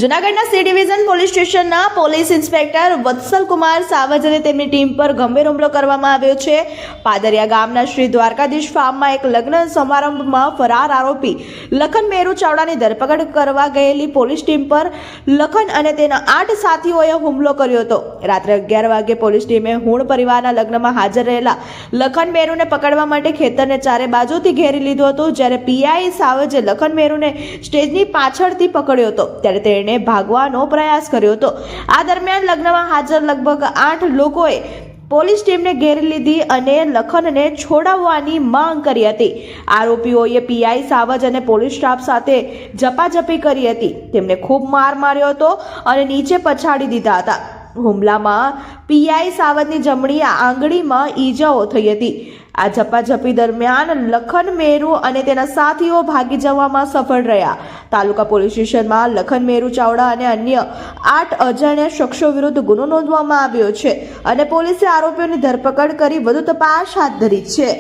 જૂનાગઢના C division police સ્ટેશનના police inspector વત્સલકુમાર સાવજ અને તેમની ટીમ પર ગંભીર હુમલો કરવામાં આવ્યો છે। પાદરિયા ગામના શ્રી દ્વારકાધીશ ફાર્મમાં એક લગ્ન સમારંભમાં ફરાર આરોપી લખન મેરુ ચાવડાની ધરપકડ કરવા ગયેલી પોલીસ ટીમ પર લખન અને તેના 8 સાથીઓએ હુમલો કર્યો હતો। રાત્રે 11 વાગે પોલીસ ટીમે હુણ પરિવારના લગ્નમાં હાજર રહેલા લખન મેરુને પકડવા માટે ખેતરને ચારે બાજુથી ઘેરી લીધો હતો। જ્યારે પીઆઈ સાવજે લખન મેરુને સ્ટેજની પાછળથી પકડ્યો હતો ત્યારે તેણે ભાગવાનો પ્રયાસ કર્યો હતો। આ દરમિયાન લગ્નમાં હાજર લગભગ 8 લોકોએ પોલીસ ટીમને ઘેરી લીધી અને લખનને છોડાવવાની માંગ કરી હતી। આરોપીઓએ પીઆઈ સાવજ અને પોલીસ સ્ટાફ સાથે ઝપાઝપી કરી હતી। તેમને ખૂબ માર માર્યો હતો અને નીચે પછાડી દીધા હતા। હુમલામાં પીઆઈ સાવજની જમણી આંગળીમાં ઈજાઓ થઈ હતી। આ ઝપાઝપી દરમિયાન લખન મેરુ અને તેના સાથીઓ ભાગી જવામાં સફળ રહ્યા। તાલુકા પોલીસ સ્ટેશનમાં લખન મેરુ ચાવડા અને અન્ય 8 અજાણ્યા શખ્સો વિરુદ્ધ ગુનો નોંધવામાં આવ્યો છે અને પોલીસે આરોપીઓની ધરપકડ કરી વધુ તપાસ હાથ ધરી છે।